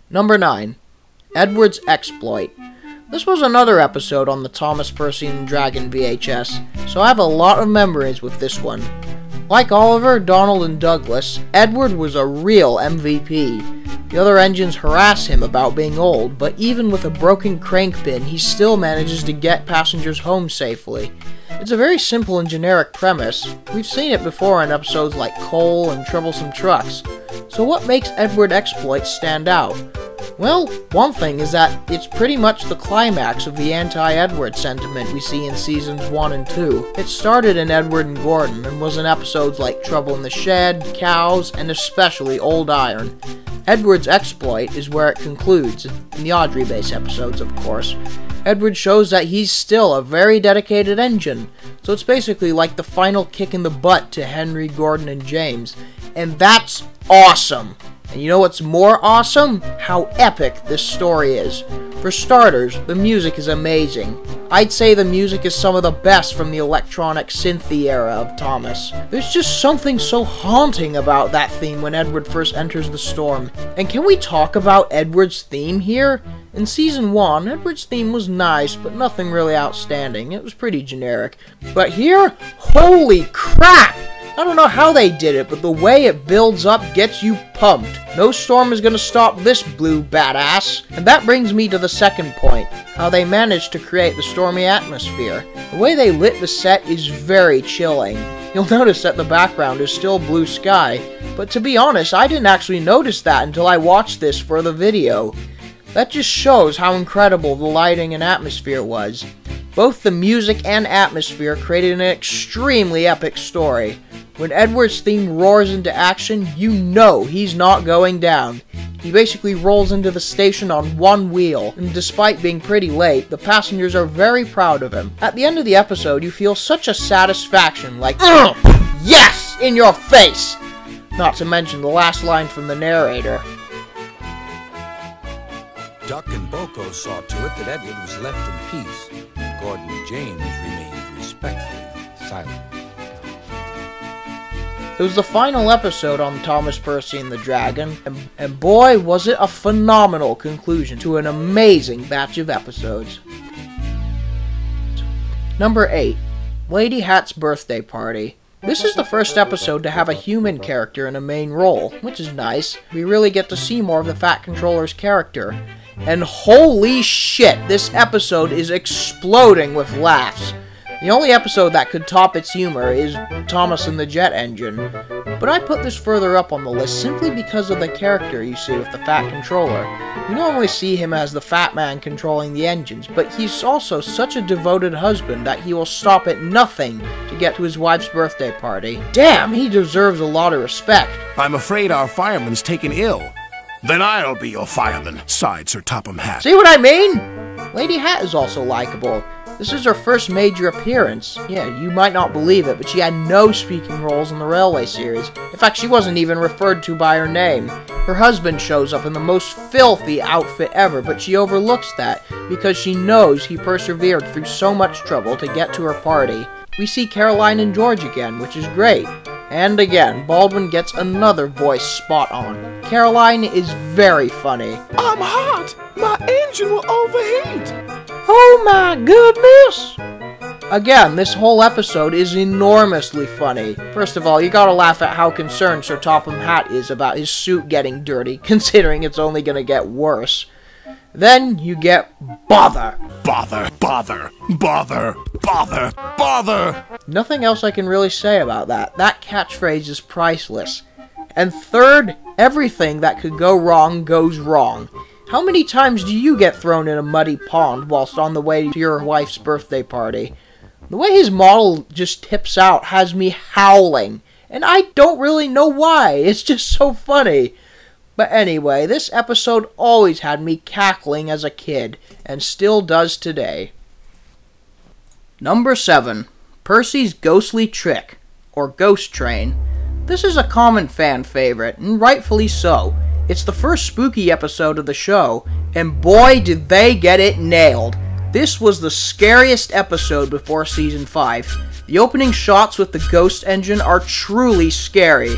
Number 9. Edward's Exploit. This was another episode on the Thomas Percy and the Dragon VHS, so I have a lot of memories with this one. Like Oliver, Donald, and Douglas, Edward was a real MVP. The other engines harass him about being old, but even with a broken crank pin, he still manages to get passengers home safely. It's a very simple and generic premise. We've seen it before in episodes like Coal and Troublesome Trucks. So what makes Edward Exploit stand out? Well, one thing is that it's pretty much the climax of the anti-Edward sentiment we see in seasons 1 and 2. It started in Edward and Gordon and was in episodes like Trouble in the Shed, Cows, and especially Old Iron. Edward's Exploit is where it concludes, in the Audrey base episodes, of course. Edward shows that he's still a very dedicated engine, so it's basically like the final kick in the butt to Henry, Gordon, and James, and that's awesome! And you know what's more awesome? How epic this story is. For starters, the music is amazing. I'd say the music is some of the best from the electronic synthy era of Thomas. There's just something so haunting about that theme when Edward first enters the storm. And can we talk about Edward's theme here? In Season 1, Edward's theme was nice, but nothing really outstanding. It was pretty generic. But here, holy crap! I don't know how they did it, but the way it builds up gets you pumped. No storm is gonna stop this blue badass. And that brings me to the second point, how they managed to create the stormy atmosphere. The way they lit the set is very chilling. You'll notice that the background is still blue sky, but to be honest, I didn't actually notice that until I watched this for the video. That just shows how incredible the lighting and atmosphere was. Both the music and atmosphere created an extremely epic story. When Edward's theme roars into action, you know he's not going down. He basically rolls into the station on one wheel, and despite being pretty late, the passengers are very proud of him. At the end of the episode, you feel such a satisfaction, like, yes! In your face! Not to mention the last line from the narrator. Duck and Boko saw to it that Edward was left in peace. Gordon and James remained respectfully silent. It was the final episode on Thomas Percy and the Dragon, and boy was it a phenomenal conclusion to an amazing batch of episodes. Number 8. Lady Hat's Birthday Party. This is the first episode to have a human character in a main role, which is nice. We really get to see more of the Fat Controller's character. And holy shit, this episode is exploding with laughs. The only episode that could top its humor is Thomas and the Jet Engine, but I put this further up on the list simply because of the character you see with the Fat Controller. You normally see him as the fat man controlling the engines, but he's also such a devoted husband that he will stop at nothing to get to his wife's birthday party. Damn, he deserves a lot of respect. I'm afraid our fireman's taken ill. Then I'll be your fireman, sighed Sir Topham Hatt. See what I mean? Lady Hat is also likable. This is her first major appearance. Yeah, you might not believe it, but she had no speaking roles in the Railway series. In fact, she wasn't even referred to by her name. Her husband shows up in the most filthy outfit ever, but she overlooks that because she knows he persevered through so much trouble to get to her party. We see Caroline and George again, which is great. And again, Baldwin gets another voice spot on. Caroline is very funny. I'm hot! My engine will overheat! Oh my goodness! Again, this whole episode is enormously funny. First of all, you gotta laugh at how concerned Sir Topham Hatt is about his suit getting dirty, considering it's only gonna get worse. Then you get bother. Bother, bother, bother, bother, bother! Nothing else I can really say about that. That catchphrase is priceless. And third, everything that could go wrong goes wrong. How many times do you get thrown in a muddy pond whilst on the way to your wife's birthday party? The way his model just tips out has me howling. And I don't really know why. It's just so funny. But anyway, this episode always had me cackling as a kid, and still does today. Number 7. Percy's Ghostly Trick, or Ghost Train. This is a common fan favorite, and rightfully so. It's the first spooky episode of the show, and boy did they get it nailed. This was the scariest episode before Season 5. The opening shots with the ghost engine are truly scary.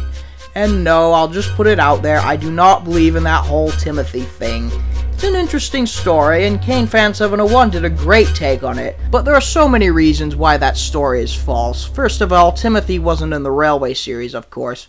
And no, I'll just put it out there, I do not believe in that whole Timothy thing. It's an interesting story, and KaneFan701 did a great take on it, but there are so many reasons why that story is false. First of all, Timothy wasn't in the Railway series, of course.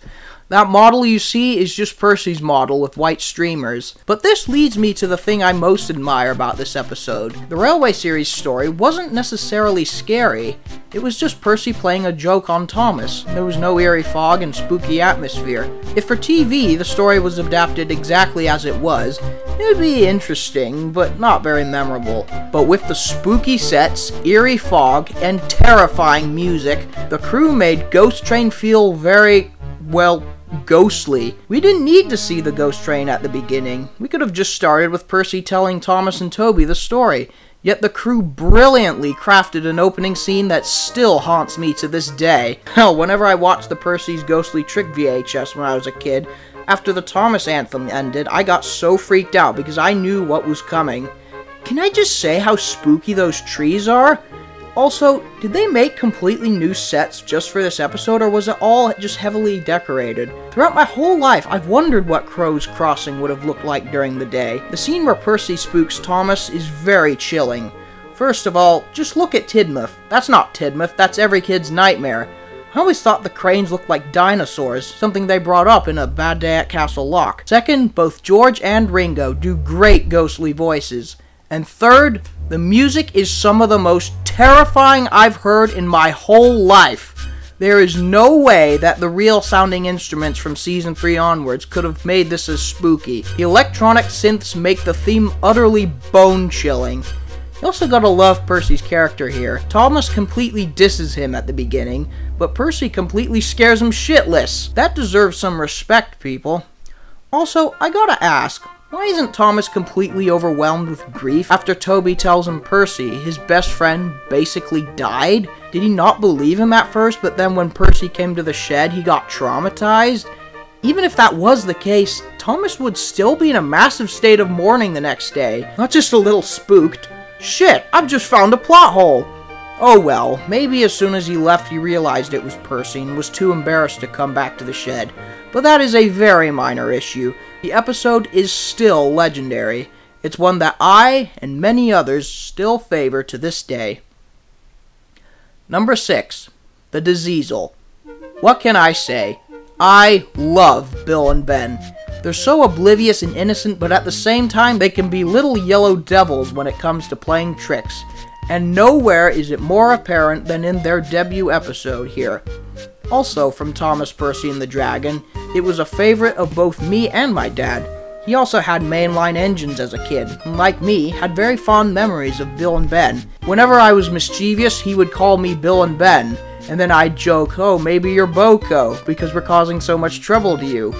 That model you see is just Percy's model with white streamers. But this leads me to the thing I most admire about this episode. The Railway series story wasn't necessarily scary. It was just Percy playing a joke on Thomas. There was no eerie fog and spooky atmosphere. If for TV the story was adapted exactly as it was, it would be interesting, but not very memorable. But with the spooky sets, eerie fog, and terrifying music, the crew made Ghost Train feel very, well, ghostly. We didn't need to see the ghost train at the beginning. We could have just started with Percy telling Thomas and Toby the story. Yet the crew brilliantly crafted an opening scene that still haunts me to this day. Hell, whenever I watched the Percy's Ghostly Trick VHS when I was a kid, after the Thomas anthem ended, I got so freaked out because I knew what was coming. Can I just say how spooky those trees are? Also, did they make completely new sets just for this episode, or was it all just heavily decorated? Throughout my whole life, I've wondered what Crow's Crossing would have looked like during the day. The scene where Percy spooks Thomas is very chilling. First of all, just look at Tidmouth. That's not Tidmouth, that's every kid's nightmare. I always thought the cranes looked like dinosaurs, something they brought up in A Bad Day at Castle Lock. Second, both George and Ringo do great ghostly voices. And third, the music is some of the most terrifying I've heard in my whole life. There is no way that the real sounding instruments from Season 3 onwards could have made this as spooky. The electronic synths make the theme utterly bone-chilling. You also gotta love Percy's character here. Thomas completely disses him at the beginning, but Percy completely scares him shitless. That deserves some respect, people. Also, I gotta ask, why isn't Thomas completely overwhelmed with grief after Toby tells him Percy, his best friend, basically died? Did he not believe him at first, but then when Percy came to the shed, he got traumatized? Even if that was the case, Thomas would still be in a massive state of mourning the next day, not just a little spooked. Shit, I've just found a plot hole! Oh well, maybe as soon as he left he realized it was Percy and was too embarrassed to come back to the shed. But that is a very minor issue. The episode is still legendary. It's one that I, and many others, still favor to this day. Number 6. The Diseasel. What can I say? I love Bill and Ben. They're so oblivious and innocent, but at the same time they can be little yellow devils when it comes to playing tricks. And nowhere is it more apparent than in their debut episode here. Also from Thomas, Percy and the Dragon, it was a favorite of both me and my dad. He also had mainline engines as a kid, and like me, had very fond memories of Bill and Ben. Whenever I was mischievous, he would call me Bill and Ben, and then I'd joke, oh, maybe you're Boko, because we're causing so much trouble to you.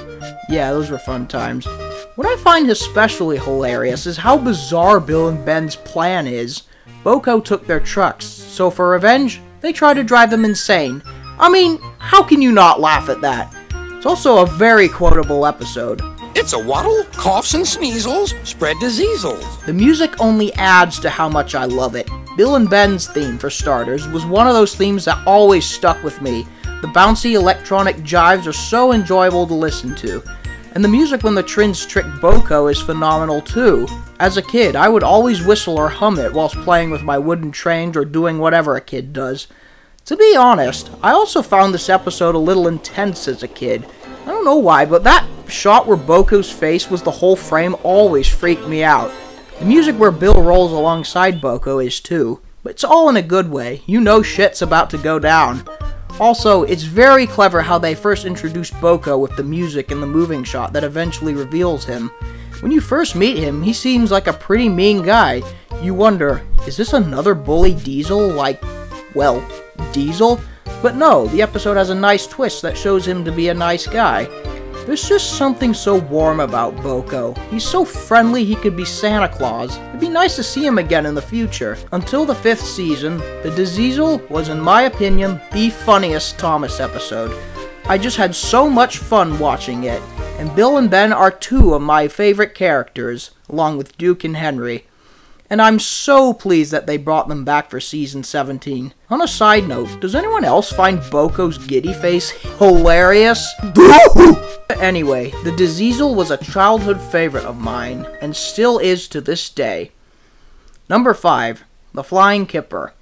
Yeah, those were fun times. What I find especially hilarious is how bizarre Bill and Ben's plan is. Boko took their trucks, so for revenge, they try to drive them insane. I mean, how can you not laugh at that? It's also a very quotable episode. It's a waddle, coughs and sneezels, spread diseasels. The music only adds to how much I love it. Bill and Ben's theme, for starters, was one of those themes that always stuck with me. The bouncy electronic jives are so enjoyable to listen to. And the music when the Trins trick Boko is phenomenal too. As a kid, I would always whistle or hum it whilst playing with my wooden trains or doing whatever a kid does. To be honest, I also found this episode a little intense as a kid. I don't know why, but that shot where Boko's face was the whole frame always freaked me out. The music where Bill rolls alongside Boko is too, but it's all in a good way. You know shit's about to go down. Also, it's very clever how they first introduced Boko with the music and the moving shot that eventually reveals him. When you first meet him, he seems like a pretty mean guy. You wonder, is this another bully Diesel like, well, Diesel? But no, the episode has a nice twist that shows him to be a nice guy. There's just something so warm about Boko. He's so friendly he could be Santa Claus. It'd be nice to see him again in the future. Until the 5th season, The Diseasel was, in my opinion, the funniest Thomas episode. I just had so much fun watching it, and Bill and Ben are two of my favorite characters, along with Duke and Henry. And I'm so pleased that they brought them back for Season 17. On a side note, does anyone else find Boko's giddy face hilarious? Anyway, the Diesel was a childhood favorite of mine, and still is to this day. Number 5, the Flying Kipper.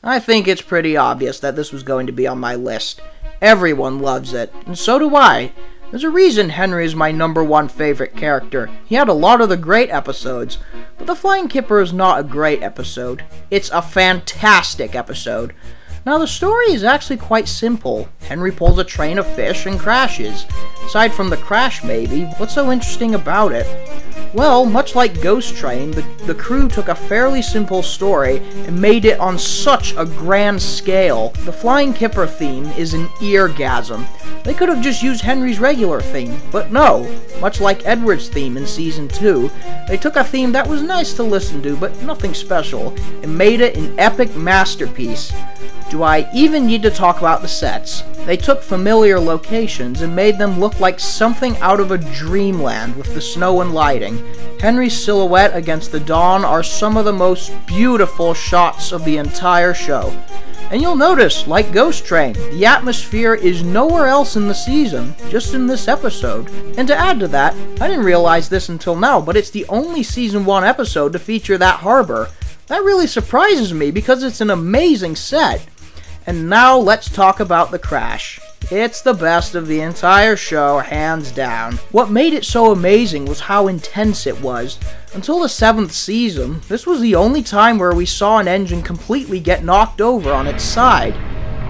I think it's pretty obvious that this was going to be on my list. Everyone loves it, and so do I. There's a reason Henry is my number 1 favorite character. He had a lot of the great episodes, but the Flying Kipper is not a great episode. It's a fantastic episode. Now, the story is actually quite simple. Henry pulls a train of fish and crashes. Aside from the crash, maybe, what's so interesting about it? Well, much like Ghost Train, the crew took a fairly simple story and made it on such a grand scale. The Flying Kipper theme is an eargasm. They could have just used Henry's regular theme, but no. Much like Edward's theme in Season 2, they took a theme that was nice to listen to, but nothing special, and made it an epic masterpiece. Do I even need to talk about the sets? They took familiar locations and made them look like something out of a dreamland with the snow and lighting. Henry's silhouette against the dawn are some of the most beautiful shots of the entire show. And you'll notice, like Ghost Train, the atmosphere is nowhere else in the season, just in this episode. And to add to that, I didn't realize this until now, but it's the only Season 1 episode to feature that harbor. That really surprises me because it's an amazing set. And now let's talk about the crash. It's the best of the entire show, hands down. What made it so amazing was how intense it was. Until the 7th season, this was the only time where we saw an engine completely get knocked over on its side.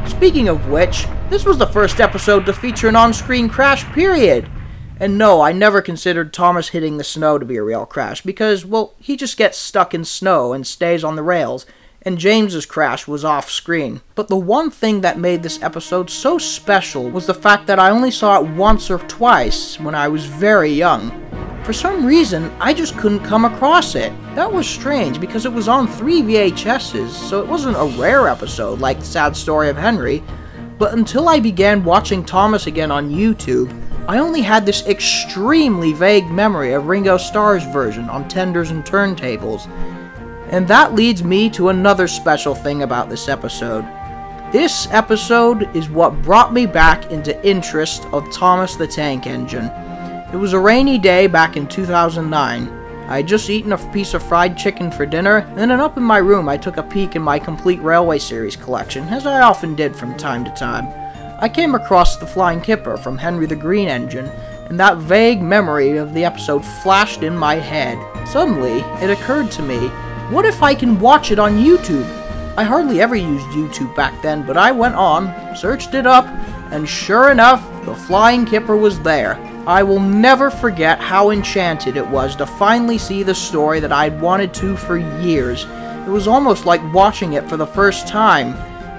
Speaking of which, this was the first episode to feature an on-screen crash, period. And no, I never considered Thomas hitting the snow to be a real crash, because, well, he just gets stuck in snow and stays on the rails, and James's crash was off-screen. But the one thing that made this episode so special was the fact that I only saw it once or twice when I was very young. For some reason, I just couldn't come across it. That was strange, because it was on 3 VHS's, so it wasn't a rare episode like The Sad Story of Henry. But until I began watching Thomas again on YouTube, I only had this extremely vague memory of Ringo Starr's version on tenders and turntables. And that leads me to another special thing about this episode. This episode is what brought me back into interest of Thomas the Tank Engine. It was a rainy day back in 2009. I had just eaten a piece of fried chicken for dinner, and then up in my room I took a peek in my complete Railway Series collection, as I often did from time to time. I came across the Flying Kipper from Henry the Green Engine, and that vague memory of the episode flashed in my head. Suddenly, it occurred to me, what if I can watch it on YouTube? I hardly ever used YouTube back then, but I went on, searched it up, and sure enough, the Flying Kipper was there. I will never forget how enchanted it was to finally see the story that I'd wanted to for years. It was almost like watching it for the first time.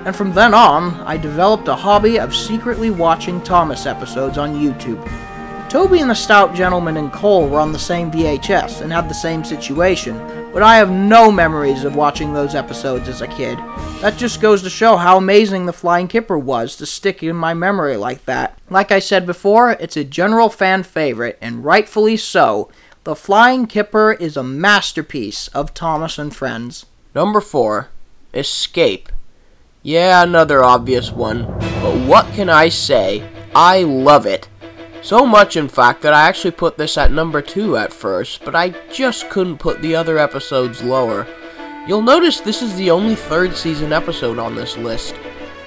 And from then on, I developed a hobby of secretly watching Thomas episodes on YouTube. Toby and the Stout Gentleman and Cole were on the same VHS and had the same situation, but I have no memories of watching those episodes as a kid. That just goes to show how amazing the Flying Kipper was to stick in my memory like that. Like I said before, it's a general fan favorite, and rightfully so. The Flying Kipper is a masterpiece of Thomas and Friends. Number 4. Escape. Yeah, another obvious one, but what can I say? I love it. So much, in fact, that I actually put this at number 2 at first, but I just couldn't put the other episodes lower. You'll notice this is the only 3rd season episode on this list.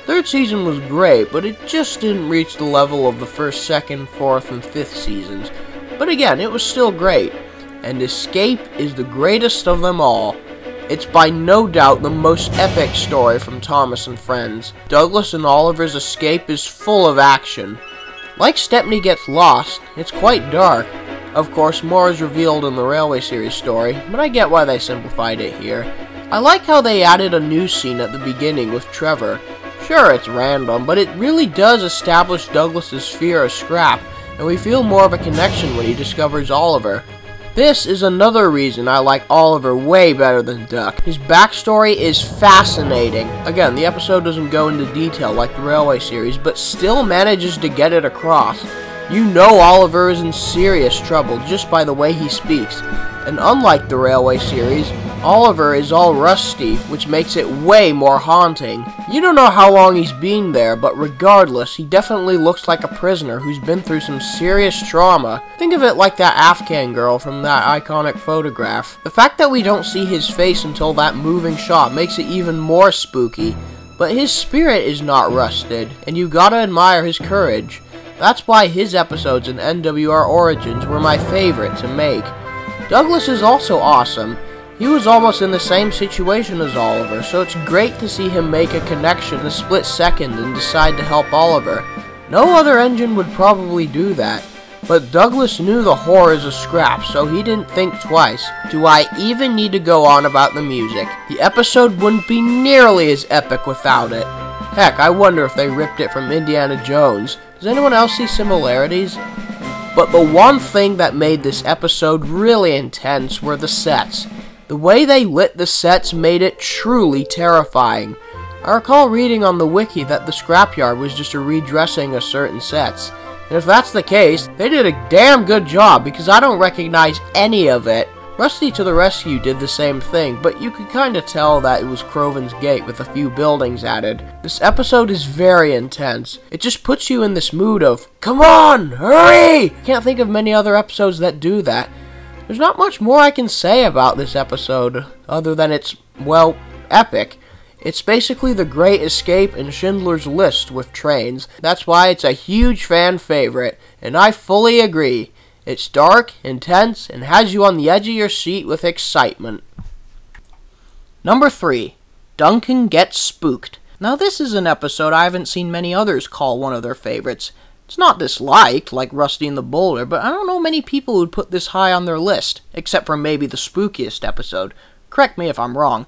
3rd season was great, but it just didn't reach the level of the 1st, 2nd, 4th, and 5th seasons. But again, it was still great. And Escape is the greatest of them all. It's by no doubt the most epic story from Thomas and Friends. Douglas and Oliver's escape is full of action. Like Stepney Gets Lost, it's quite dark. Of course, more is revealed in the Railway Series story, but I get why they simplified it here. I like how they added a new scene at the beginning with Trevor. Sure, it's random, but it really does establish Douglas's fear of Scrap, and we feel more of a connection when he discovers Oliver. This is another reason I like Oliver way better than Duck. His backstory is fascinating. Again, the episode doesn't go into detail like the Railway Series, but still manages to get it across. You know Oliver is in serious trouble just by the way he speaks. And unlike the Railway Series, Oliver is all rusty, which makes it way more haunting. You don't know how long he's been there, but regardless, he definitely looks like a prisoner who's been through some serious trauma. Think of it like that Afghan girl from that iconic photograph. The fact that we don't see his face until that moving shot makes it even more spooky, but his spirit is not rusted, and you gotta admire his courage. That's why his episodes in NWR Origins were my favorite to make. Douglas is also awesome. He was almost in the same situation as Oliver, so it's great to see him make a connection in a split second and decide to help Oliver. No other engine would probably do that, but Douglas knew the horrors of scrap, so he didn't think twice. Do I even need to go on about the music? The episode wouldn't be nearly as epic without it. Heck, I wonder if they ripped it from Indiana Jones. Does anyone else see similarities? But the one thing that made this episode really intense were the sets. The way they lit the sets made it truly terrifying. I recall reading on the wiki that the scrapyard was just a redressing of certain sets. And if that's the case, they did a damn good job because I don't recognize any of it. Rusty to the Rescue did the same thing, but you could kinda tell that it was Croven's Gate with a few buildings added. This episode is very intense. It just puts you in this mood of, come on, hurry! Can't think of many other episodes that do that. There's not much more I can say about this episode, other than it's, well, epic. It's basically the Great Escape and Schindler's List with trains. That's why it's a huge fan favorite, and I fully agree. It's dark, intense, and has you on the edge of your seat with excitement. Number 3. Duncan Gets Spooked. Now this is an episode I haven't seen many others call one of their favorites. It's not disliked, like Rusty and the Boulder, but I don't know many people who'd put this high on their list, except for maybe the spookiest episode. Correct me if I'm wrong.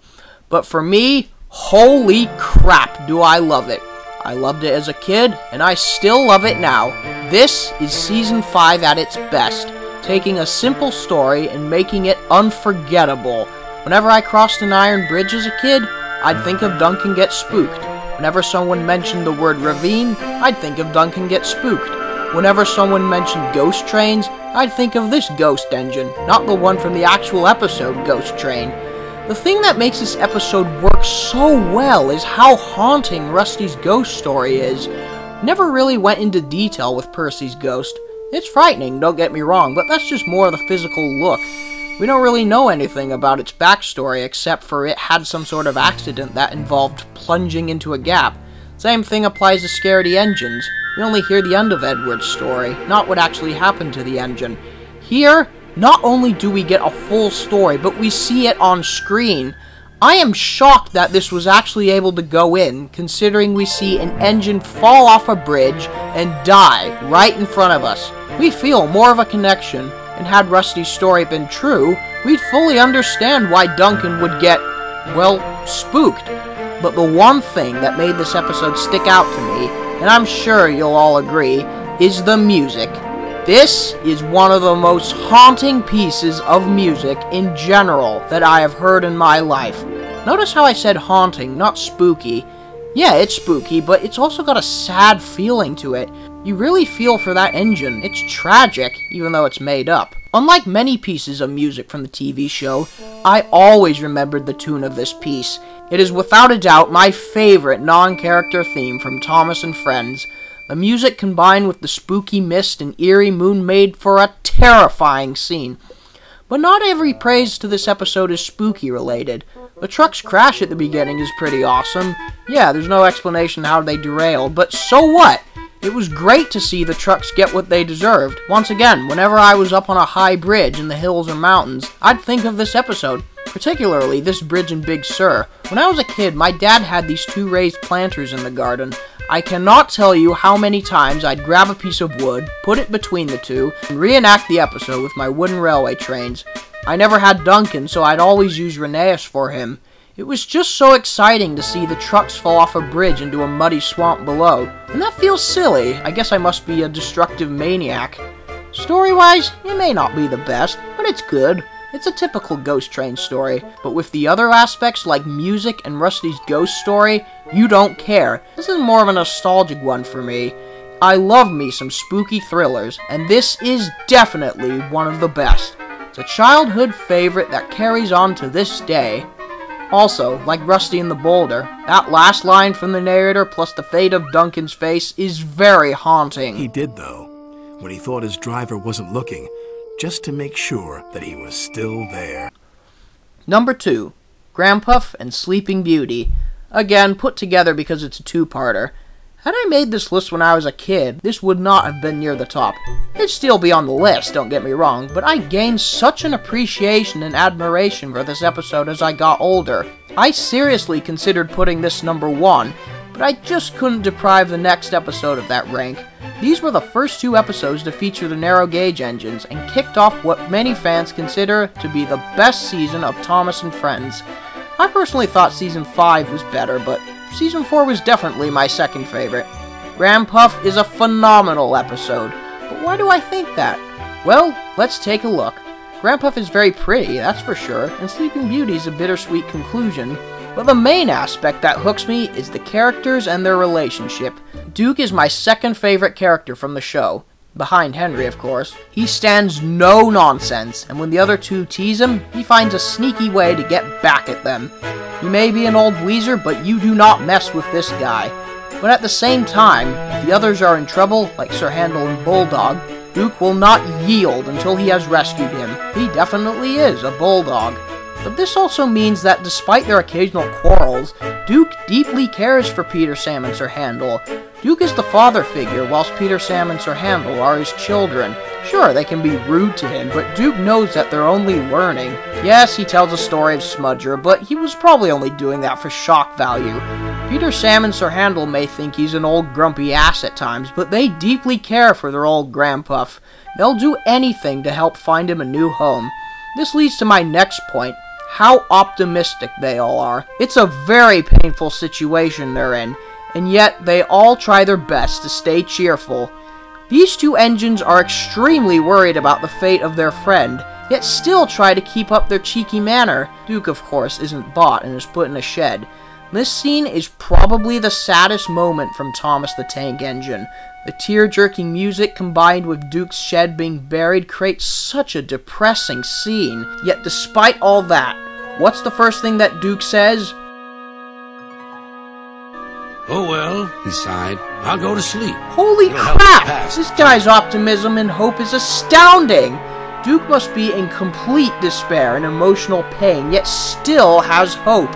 But for me, holy crap, do I love it. I loved it as a kid, and I still love it now. This is Season 5 at its best, taking a simple story and making it unforgettable. Whenever I crossed an iron bridge as a kid, I'd think of Duncan Gets Spooked. Whenever someone mentioned the word ravine, I'd think of Duncan Gets Spooked. Whenever someone mentioned ghost trains, I'd think of this ghost engine, not the one from the actual episode Ghost Train. The thing that makes this episode work so well is how haunting Rusty's ghost story is. Never really went into detail with Percy's ghost. It's frightening, don't get me wrong, but that's just more of the physical look. We don't really know anything about its backstory except for it had some sort of accident that involved plunging into a gap. Same thing applies to Scaredy engines. We only hear the end of Edward's story, not what actually happened to the engine. Here, not only do we get a full story, but we see it on screen. I am shocked that this was actually able to go in, considering we see an engine fall off a bridge and die right in front of us. We feel more of a connection, and had Rusty's story been true, we'd fully understand why Duncan would get, well, spooked. But the one thing that made this episode stick out to me, and I'm sure you'll all agree, is the music. This is one of the most haunting pieces of music in general that I have heard in my life. Notice how I said haunting, not spooky. Yeah, it's spooky, but it's also got a sad feeling to it. You really feel for that engine. It's tragic, even though it's made up. Unlike many pieces of music from the TV show, I always remembered the tune of this piece. It is without a doubt my favorite non-character theme from Thomas and Friends. The music combined with the spooky mist and eerie moon made for a terrifying scene. But not every praise to this episode is spooky related. The truck's crash at the beginning is pretty awesome. Yeah, there's no explanation how they derailed, but so what? It was great to see the trucks get what they deserved. Once again, whenever I was up on a high bridge in the hills or mountains, I'd think of this episode. Particularly this bridge in Big Sur. When I was a kid, my dad had these 2 raised planters in the garden. I cannot tell you how many times I'd grab a piece of wood, put it between the two, and reenact the episode with my wooden railway trains. I never had Duncan, so I'd always use Rheneas for him. It was just so exciting to see the trucks fall off a bridge into a muddy swamp below. And that feels silly. I guess I must be a destructive maniac. Story-wise, it may not be the best, but it's good. It's a typical Ghost Train story, but with the other aspects like music and Rusty's ghost story, you don't care. This is more of a nostalgic one for me. I love me some spooky thrillers, and this is definitely one of the best. It's a childhood favorite that carries on to this day. Also, like Rusty and the Boulder, that last line from the narrator plus the fade of Duncan's face is very haunting. He did, though, when he thought his driver wasn't looking, just to make sure that he was still there. Number 2, GRANPUFF and Sleeping Beauty. Again, put together because it's a two-parter. Had I made this list when I was a kid, this would not have been near the top. It'd still be on the list, don't get me wrong, but I gained such an appreciation and admiration for this episode as I got older. I seriously considered putting this number 1, but I just couldn't deprive the next episode of that rank. These were the first 2 episodes to feature the narrow gauge engines, and kicked off what many fans consider to be the best season of Thomas and Friends. I personally thought Season 5 was better, but Season 4 was definitely my second favorite. GRANPUFF is a phenomenal episode, but why do I think that? Well, let's take a look. GRANPUFF is very pretty, that's for sure, and Sleeping Beauty is a bittersweet conclusion, but the main aspect that hooks me is the characters and their relationship. Duke is my second favorite character from the show, behind Henry, of course. He stands no nonsense, and when the other two tease him, he finds a sneaky way to get back at them. He may be an old weezer, but you do not mess with this guy. But at the same time, if the others are in trouble, like Sir Handel and Bulldog, Duke will not yield until he has rescued him. He definitely is a bulldog. But this also means that despite their occasional quarrels, Duke deeply cares for Peter, Sam, and Sir Handel. Duke is the father figure, whilst Peter, Sam, and Sir Handel are his children. Sure, they can be rude to him, but Duke knows that they're only learning. Yes, he tells a story of Smudger, but he was probably only doing that for shock value. Peter, Sam, and Sir Handel may think he's an old grumpy ass at times, but they deeply care for their old GRANPUFF. They'll do anything to help find him a new home. This leads to my next point. How optimistic they all are. It's a very painful situation they're in, and yet they all try their best to stay cheerful. These two engines are extremely worried about the fate of their friend, yet still try to keep up their cheeky manner. Duke, of course, isn't bought and is put in a shed. This scene is probably the saddest moment from Thomas the Tank Engine. The tear-jerking music combined with Duke's shed being buried creates such a depressing scene. Yet despite all that, what's the first thing that Duke says? Oh well, he sighed. I'll go to sleep. Holy crap! This guy's optimism and hope is astounding! Duke must be in complete despair and emotional pain, yet still has hope.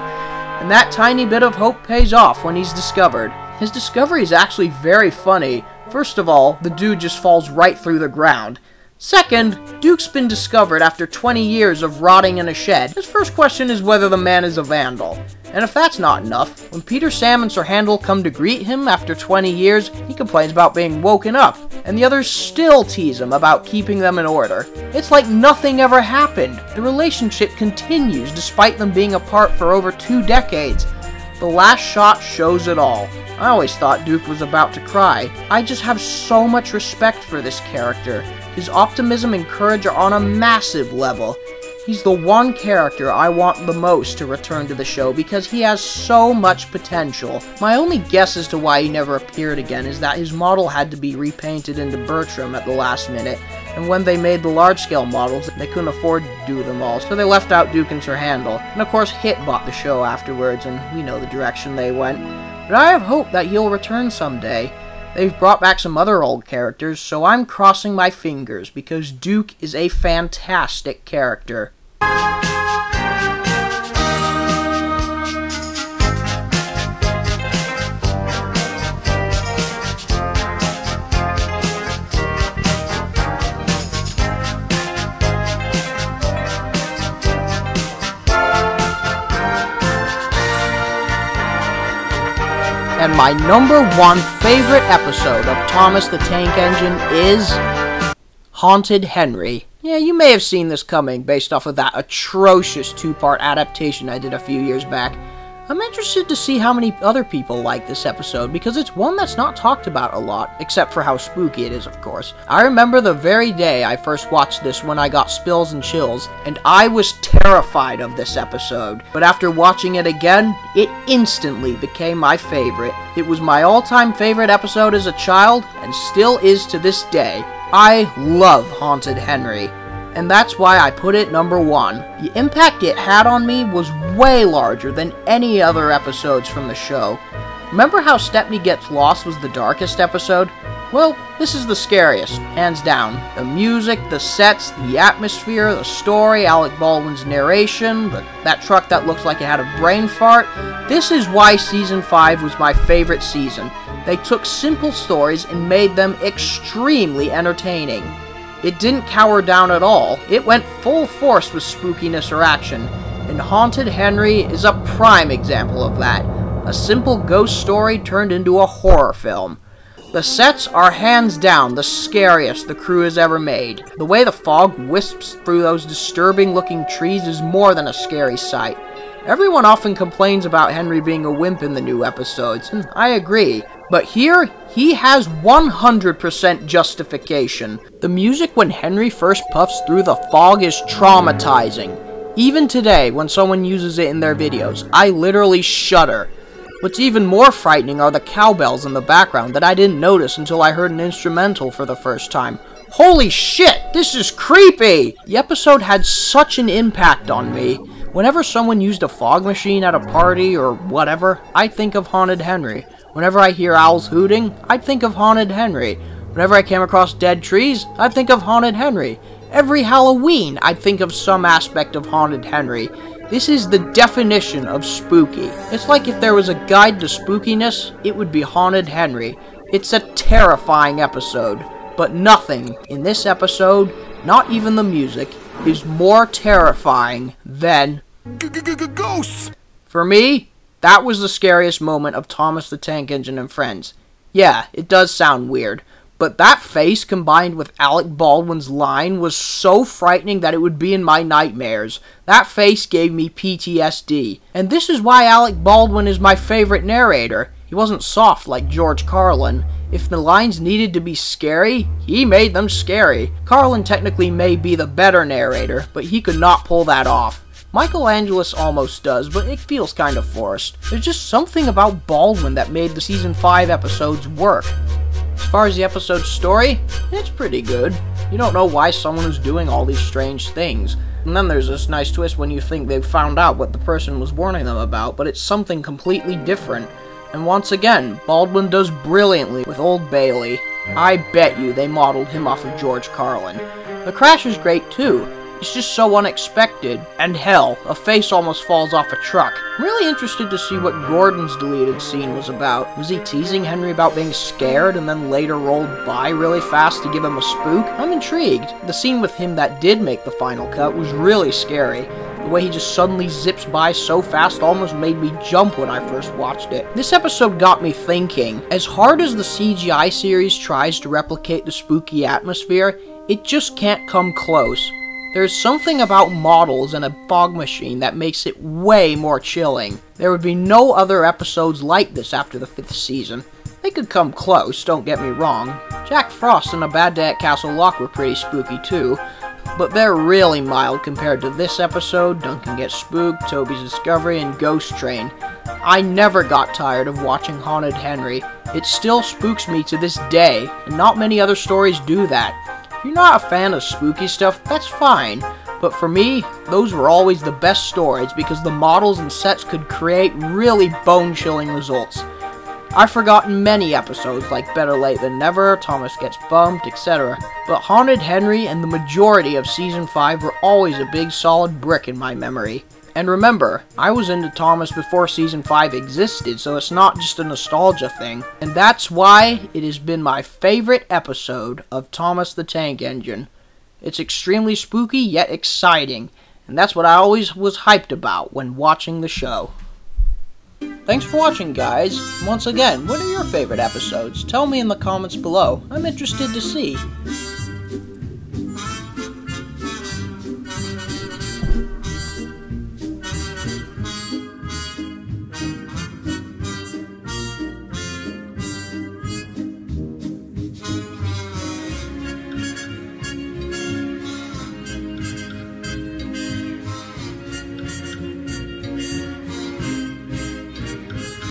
And that tiny bit of hope pays off when he's discovered. His discovery is actually very funny. First of all, the dude just falls right through the ground. Second, Duke's been discovered after 20 years of rotting in a shed. His first question is whether the man is a vandal. And if that's not enough, when Peter, Sam, and Sir Handel come to greet him after 20 years, he complains about being woken up, and the others still tease him about keeping them in order. It's like nothing ever happened. The relationship continues despite them being apart for over 2 decades. The last shot shows it all. I always thought Duke was about to cry. I just have so much respect for this character. His optimism and courage are on a massive level. He's the one character I want the most to return to the show because he has so much potential. My only guess as to why he never appeared again is that his model had to be repainted into Bertram at the last minute, and when they made the large-scale models, they couldn't afford to do them all, so they left out Duke and Sir Handel. And of course, Hit bought the show afterwards, and we know the direction they went. But I have hope that he'll return someday. They've brought back some other old characters, so I'm crossing my fingers, because Duke is a fantastic character. And my number 1 favorite episode of Thomas the Tank Engine is Haunted Henry. Yeah, you may have seen this coming based off of that atrocious 2-part adaptation I did a few years back. I'm interested to see how many other people like this episode, because it's one that's not talked about a lot, except for how spooky it is, of course. I remember the very day I first watched this when I got spills and chills, and I was terrified of this episode. But after watching it again, it instantly became my favorite. It was my all-time favorite episode as a child, and still is to this day. I love Haunted Henry. and that's why I put it number 1. The impact it had on me was way larger than any other episodes from the show. Remember how Stepney Gets Lost was the darkest episode? Well, this is the scariest, hands down. The music, the sets, the atmosphere, the story, Alec Baldwin's narration, that truck that looks like it had a brain fart. This is why Season 5 was my favorite season. They took simple stories and made them extremely entertaining. It didn't cower down at all. It went full force with spookiness or action, and Haunted Henry is a prime example of that. A simple ghost story turned into a horror film. The sets are hands down the scariest the crew has ever made. The way the fog wisps through those disturbing looking trees is more than a scary sight. Everyone often complains about Henry being a wimp in the new episodes, and I agree. But here, he has 100% justification. The music when Henry first puffs through the fog is traumatizing. Even today, when someone uses it in their videos, I literally shudder. What's even more frightening are the cowbells in the background that I didn't notice until I heard an instrumental for the first time. Holy shit, this is creepy! The episode had such an impact on me. Whenever someone used a fog machine at a party or whatever, I think of Haunted Henry. Whenever I hear owls hooting, I think of Haunted Henry. Whenever I came across dead trees, I think of Haunted Henry. Every Halloween, I think of some aspect of Haunted Henry. This is the definition of spooky. It's like if there was a guide to spookiness, it would be Haunted Henry. It's a terrifying episode, but nothing in this episode, not even the music, is more terrifying than Ghosts! For me, that was the scariest moment of Thomas the Tank Engine and Friends. Yeah, it does sound weird, but that face combined with Alec Baldwin's line was so frightening that it would be in my nightmares. That face gave me PTSD. And this is why Alec Baldwin is my favorite narrator. He wasn't soft like George Carlin. If the lines needed to be scary, he made them scary. Carlin technically may be the better narrator, but he could not pull that off. Michael Angelis almost does, but it feels kind of forced. There's just something about Baldwin that made the Season 5 episodes work. As far as the episode's story, it's pretty good. You don't know why someone is doing all these strange things. And then there's this nice twist when you think they've found out what the person was warning them about, but it's something completely different. And once again, Baldwin does brilliantly with Old Bailey. I bet you they modeled him off of George Carlin. The crash is great too. It's just so unexpected. And hell, a face almost falls off a truck. I'm really interested to see what Gordon's deleted scene was about. Was he teasing Henry about being scared and then later rolled by really fast to give him a spook? I'm intrigued. The scene with him that did make the final cut was really scary. The way he just suddenly zips by so fast almost made me jump when I first watched it. This episode got me thinking. As hard as the CGI series tries to replicate the spooky atmosphere, it just can't come close. There's something about models and a fog machine that makes it way more chilling. There would be no other episodes like this after the 5th season. They could come close, don't get me wrong. Jack Frost and A Bad Day at Castle Lock were pretty spooky too, but they're really mild compared to this episode, Duncan Gets Spooked, Toby's Discovery, and Ghost Train. I never got tired of watching Haunted Henry. It still spooks me to this day, and not many other stories do that. If you're not a fan of spooky stuff, that's fine, but for me, those were always the best stories because the models and sets could create really bone-chilling results. I've forgotten many episodes like Better Late Than Never, Thomas Gets Bumped, etc., but Haunted Henry and the majority of Season 5 were always a big solid brick in my memory. And remember, I was into Thomas before Season 5 existed, so it's not just a nostalgia thing. And that's why it has been my favorite episode of Thomas the Tank Engine. It's extremely spooky, yet exciting, and that's what I always was hyped about when watching the show. Thanks for watching, guys. Once again, what are your favorite episodes? Tell me in the comments below. I'm interested to see.